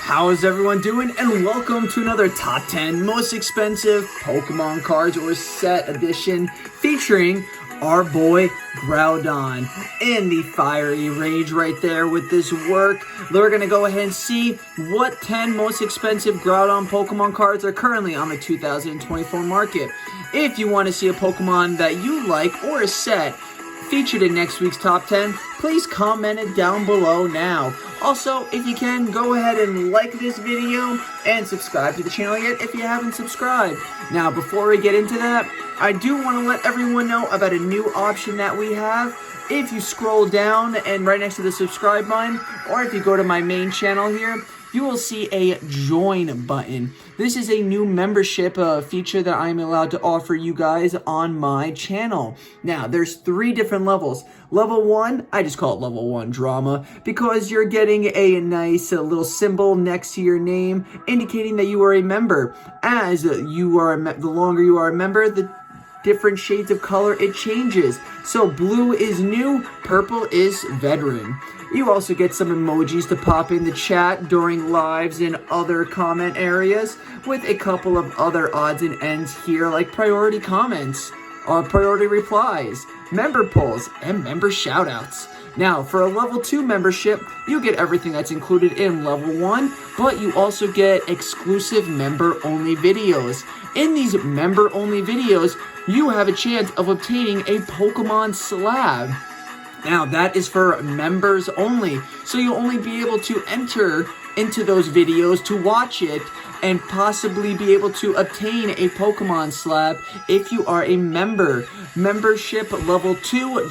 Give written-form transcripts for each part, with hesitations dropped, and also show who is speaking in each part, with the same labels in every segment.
Speaker 1: How's everyone doing? And welcome to another top 10 most expensive Pokemon cards or set edition featuring our boy Groudon in the fiery rage right there with this work. We're going to go ahead and see what 10 most expensive Groudon Pokemon cards are currently on the 2024 market. If you want to see a Pokemon that you like or a set featured in next week's top 10, please comment it down below now. Also, if you can, go ahead and like this video and subscribe to the channel yet if you haven't subscribed. Now, before we get into that, I do want to let everyone know about a new option that we have. If you scroll down and right next to the subscribe button, or if you go to my main channel here, you will see a join button. This is a new membership feature that I'm allowed to offer you guys on my channel. Now, there's 3 different levels. Level 1, I just call it level 1 drama, because you're getting a nice little symbol next to your name indicating that you are a member. As you are, the longer you are a member, the different shades of color it changes. So blue is new, purple is veteran. You also get some emojis to pop in the chat during lives and other comment areas, with a couple of other odds and ends here like priority comments, priority replies, member polls, and member shoutouts. Now, for a level 2 membership, you get everything that's included in level 1, but you also get exclusive member-only videos. In these member-only videos, you have a chance of obtaining a Pokemon slab. Now, that is for members only, so you'll only be able to enter into those videos to watch it and possibly be able to obtain a Pokemon slab if you are a member. Membership level 2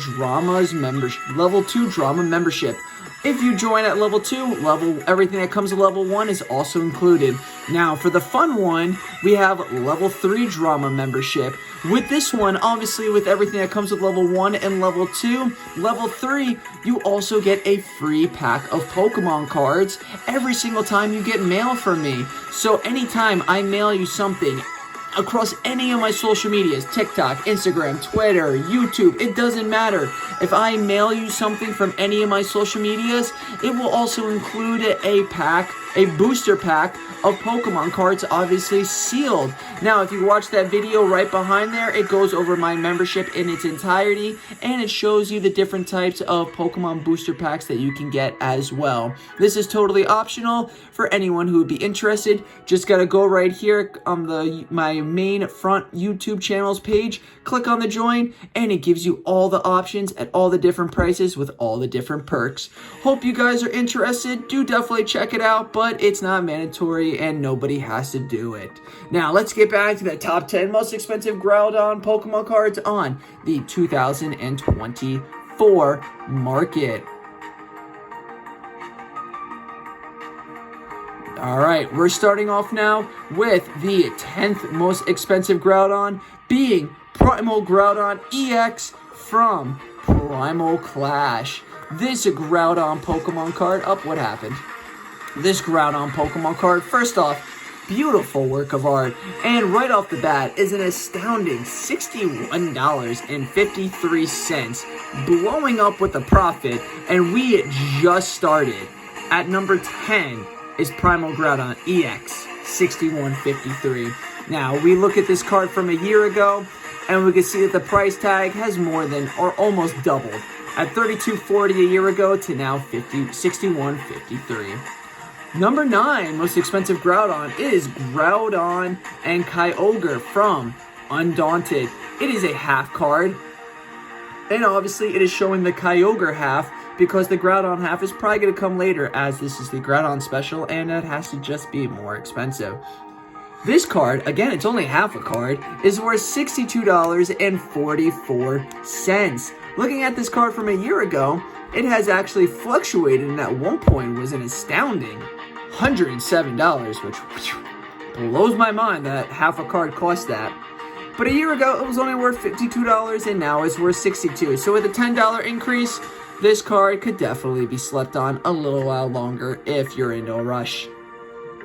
Speaker 1: level 2 drama membership. If you join at level 2, everything that comes to level 1 is also included. Now, for the fun one, we have level 3 drama membership. With this one, obviously with everything that comes with level 1 and level 2, level 3, you also get a free pack of Pokemon cards every single time you get mail from me. So anytime I mail you something across any of my social medias, TikTok, Instagram, Twitter, YouTube, it doesn't matter. If I mail you something from any of my social medias, it will also include a booster pack of Pokemon cards, obviously sealed. Now, if you watch that video right behind there, it goes over my membership in its entirety, and it shows you the different types of Pokemon booster packs that you can get as well. This is totally optional for anyone who would be interested. Just gotta go right here on my main front YouTube channels page, click on the join, and it gives you all the options at all the different prices with all the different perks. Hope you guys are interested. Do definitely check it out, but it's not mandatory and nobody has to do it. Now, let's get back to the top 10 most expensive Groudon Pokemon cards on the 2024 market. Alright, we're starting off now with the 10th most expensive Groudon, being Primal Groudon EX from Primal Clash. This Groudon Pokemon card, what happened? This Groudon Pokemon card, first off, beautiful work of art, and right off the bat is an astounding $61.53, blowing up with a profit, and we just started. At number 10 is Primal Groudon EX, $61.53. Now, we look at this card from a year ago, and we can see that the price tag has more than, or almost doubled, at $32.40 a year ago to now $61.53. Number 9 most expensive Groudon is Groudon and Kyogre from Undaunted. It is a half card, and obviously it is showing the Kyogre half because the Groudon half is probably going to come later, as this is the Groudon special and it has to just be more expensive. This card, again, it's only half a card, is worth $62.44. Looking at this card from a year ago, it has actually fluctuated and at one point was an astounding $107, which blows my mind that half a card cost that. But a year ago, it was only worth $52 and now it's worth $62. So with a $10 increase, this card could definitely be slept on a little while longer if you're into a rush.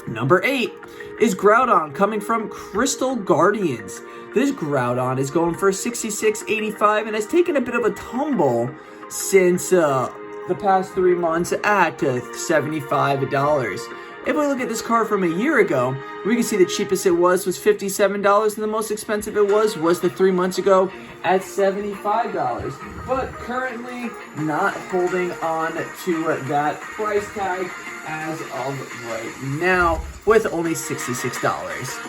Speaker 1: Number 8 is Groudon coming from Crystal Guardians. This Groudon is going for $66.85 and has taken a bit of a tumble since the past 3 months at $75. If we look at this card from a year ago, we can see the cheapest it was $57, and the most expensive it was the 3 months ago at $75. But currently not holding on to that price tag as of right now with only $66.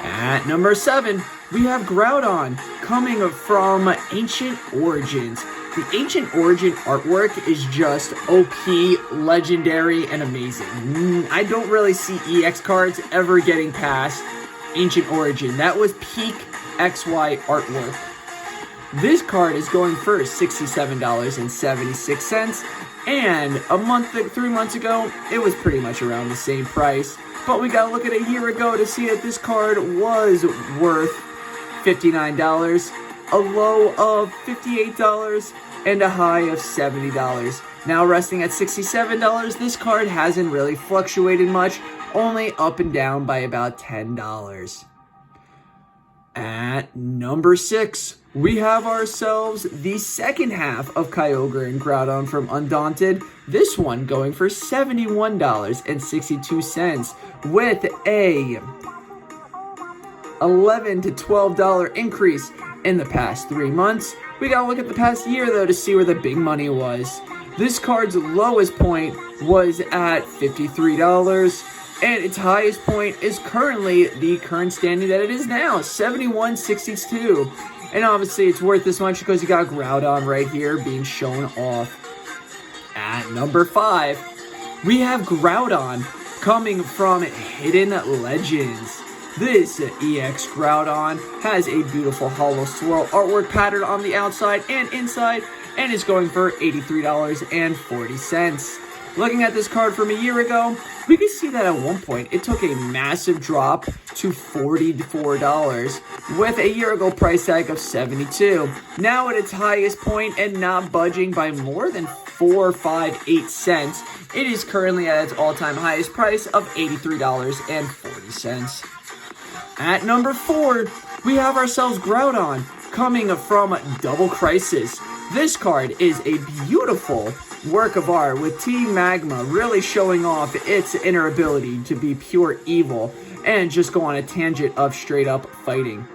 Speaker 1: At number 7, we have Groudon coming from Ancient Origins. The Ancient Origin artwork is just OP, legendary, and amazing. I don't really see EX cards ever getting past Ancient Origin. That was peak XY artwork. This card is going for $67.76, and 3 months ago, it was pretty much around the same price. But we gotta look at a year ago to see that this card was worth $59, a low of $58, and a high of $70. Now resting at $67, this card hasn't really fluctuated much, only up and down by about $10. At number 6, we have ourselves the second half of Kyogre and Groudon from Undaunted. This one going for $71.62 with a $11 to $12 increase in the past 3 months. We gotta look at the past year though to see where the big money was. This card's lowest point was at $53, and its highest point is currently the current standing that it is now, $71.62. And obviously it's worth this much because you got Groudon right here being shown off. At number 5, we have Groudon coming from Hidden Legends. This EX Groudon has a beautiful hollow swirl artwork pattern on the outside and inside, and is going for $83.40. Looking at this card from a year ago, we can see that at one point it took a massive drop to $44 with a year ago price tag of $72. Now at its highest point and not budging by more than 4.58 cents, it is currently at its all-time highest price of $83.40. At number 4, we have ourselves Groudon coming from Double Crisis. This card is a beautiful work of art with Team Magma really showing off its inner ability to be pure evil and just go on a tangent of straight up fighting.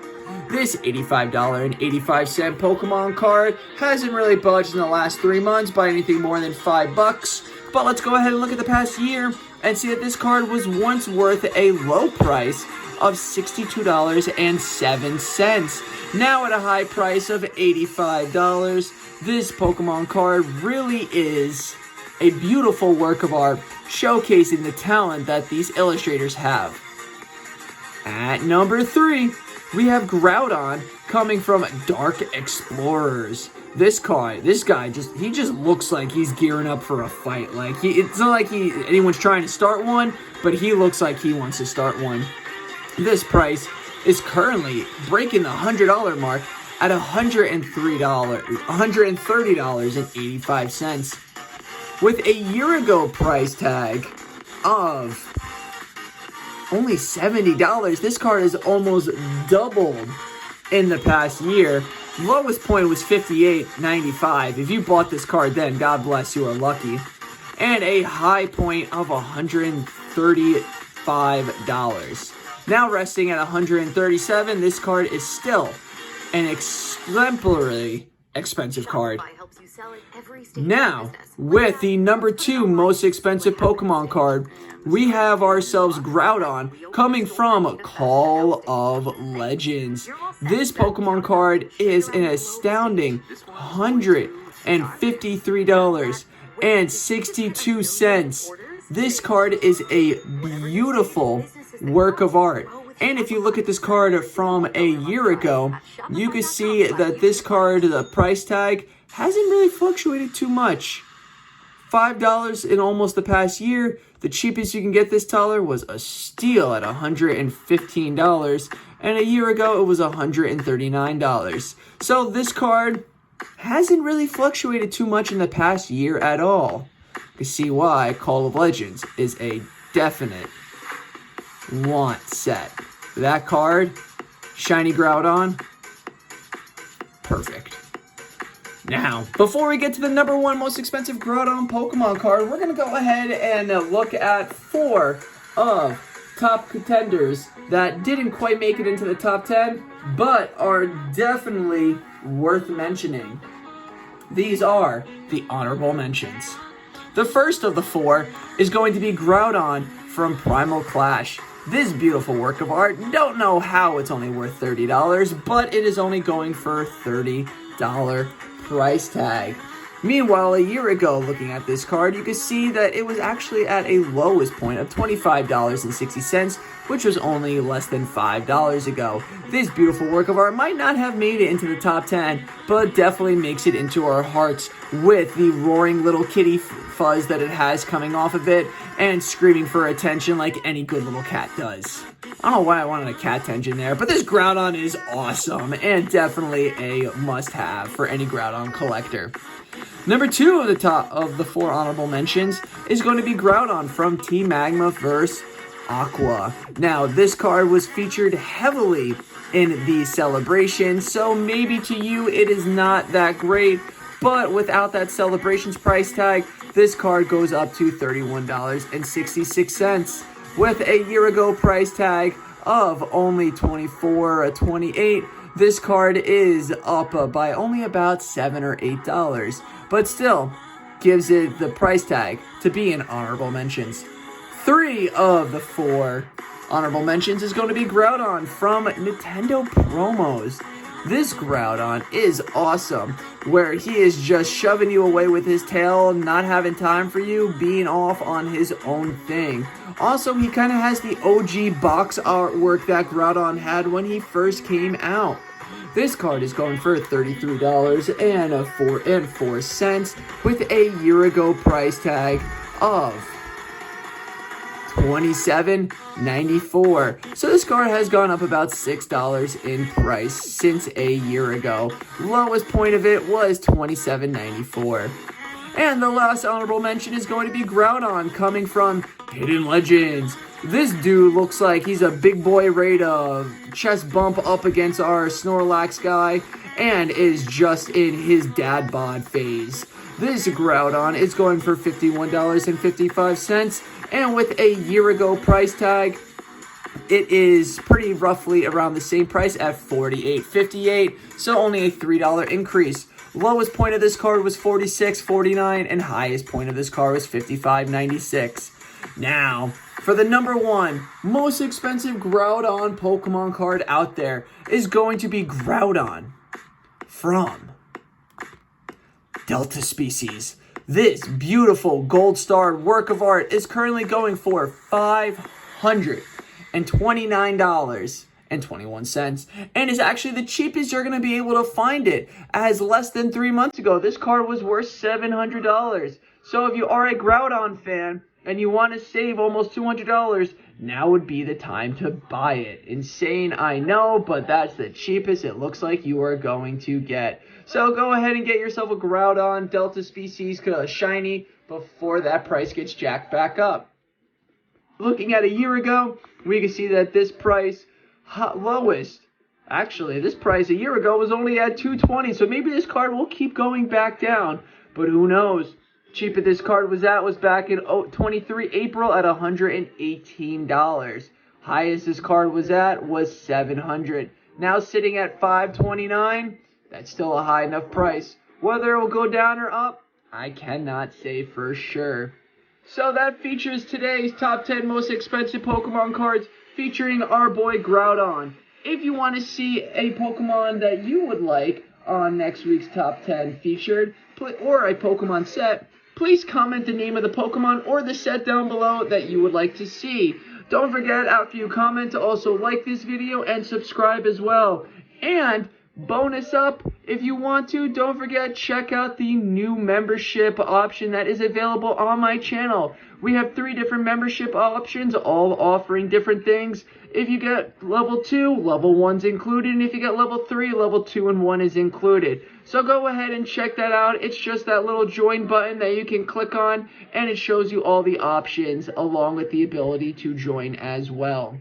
Speaker 1: This $85.85 Pokemon card hasn't really budged in the last 3 months by anything more than $5, but let's go ahead and look at the past year and see that this card was once worth a low price of $62.07. Now at a high price of $85, this Pokemon card really is a beautiful work of art showcasing the talent that these illustrators have. At number 3, we have Groudon coming from Dark Explorers. This guy just looks like he's gearing up for a fight. Like it's not like anyone's trying to start one, but he looks like he wants to start one. This price is currently breaking the $100 mark at $130.85. With a year ago price tag of only $70, this card has almost doubled in the past year. Lowest point was $58.95. If you bought this card then, God bless, you are lucky. And a high point of $135. Now resting at $137, this card is still an exemplarily expensive card. Now, with the number 2 most expensive Pokemon card, we have ourselves Groudon coming from Call of Legends. This Pokemon card is an astounding $153.62. This card is a beautiful work of art. And if you look at this card from a year ago, you can see that this card, the price tag, hasn't really fluctuated too much. $5 in almost the past year. The cheapest you can get this taller was a steal at $115. And a year ago, it was $139. So this card hasn't really fluctuated too much in the past year at all. You can see why Call of Legends is a definite want set. That card, Shiny Groudon, perfect. Now, before we get to the number one most expensive Groudon Pokemon card, we're going to go ahead and look at 4 of top contenders that didn't quite make it into the top 10, but are definitely worth mentioning. These are the honorable mentions. The first of the 4 is going to be Groudon from Primal Clash. This beautiful work of art, don't know how it's only worth $30, but it is only going for $30 price tag. Meanwhile, a year ago, looking at this card, you can see that it was actually at a lowest point of $25.60, which was only less than $5 ago. This beautiful work of art might not have made it into the top 10, but definitely makes it into our hearts with the roaring little kitty fuzz that it has coming off of it and screaming for attention like any good little cat does. I don't know why I wanted a cat tension there, but this Groudon is awesome and definitely a must-have for any Groudon collector. Number 2 of the top of the 4 honorable mentions is going to be Groudon from Team Magma vs. Aqua. Now, this card was featured heavily in the celebration, so maybe to you it is not that great, but without that celebrations price tag, this card goes up to $31.66. With a year ago price tag of only $24.28, this card is up by only about $7 or $8, but still gives it the price tag to be in honorable mentions. 3 of the 4 honorable mentions is going to be Groudon from Nintendo Promos. This Groudon is awesome, where he is just shoving you away with his tail, not having time for you, being off on his own thing. Also, he kind of has the OG box artwork that Groudon had when he first came out. This card is going for $33.04 with a year ago price tag of $27.94. So this card has gone up about $6 in price since a year ago. Lowest point of it was $27.94. And the last honorable mention is going to be Groudon coming from Hidden Legends. This dude looks like he's a big boy ready to chest bump up against our Snorlax guy and is just in his dad bod phase. This Groudon is going for $51.55, and with a year ago price tag, it is pretty roughly around the same price at $48.58, so only a $3 increase. Lowest point of this card was $46.49, and highest point of this card was $55.96. Now, for the number 1 most expensive Groudon Pokemon card out there is going to be Groudon from Delta Species. This beautiful gold star work of art is currently going for $529.21 and is actually the cheapest you're going to be able to find it, as less than 3 months ago this card was worth $700. So if you are a Groudon fan and you want to save almost $200, now would be the time to buy it. Insane, I know, but that's the cheapest it looks like you are going to get. So go ahead and get yourself a Groudon Delta Species shiny before that price gets jacked back up. Looking at a year ago, we can see that this price lowest, actually this price a year ago was only at $220, so maybe this card will keep going back down, but who knows. Cheapest this card was back in 23 April at $118. Highest this card was at was $700. Now sitting at $529. That's still a high enough price. Whether it will go down or up, I cannot say for sure. So that features today's top 10 most expensive Pokemon cards featuring our boy Groudon. If you want to see a Pokemon that you would like on next week's top 10 featured, or a Pokemon set, please comment the name of the Pokemon or the set down below that you would like to see. Don't forget, after you comment, to also like this video and subscribe as well. And bonus up, if you want to, don't forget, check out the new membership option that is available on my channel. We have 3 different membership options, all offering different things. If you get level 2, level 1's included, and if you get level 3, level 2 and 1 is included. So go ahead and check that out. It's just that little join button that you can click on, and it shows you all the options along with the ability to join as well.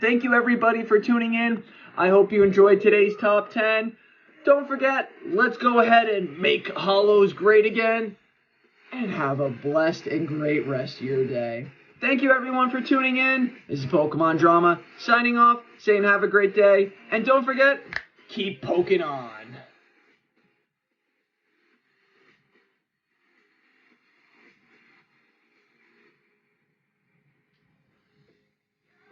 Speaker 1: Thank you everybody for tuning in. I hope you enjoyed today's top 10. Don't forget, let's go ahead and make hollows great again. And have a blessed and great rest of your day. Thank you everyone for tuning in. This is Pokemon Drama, signing off, saying have a great day. And don't forget, keep poking on.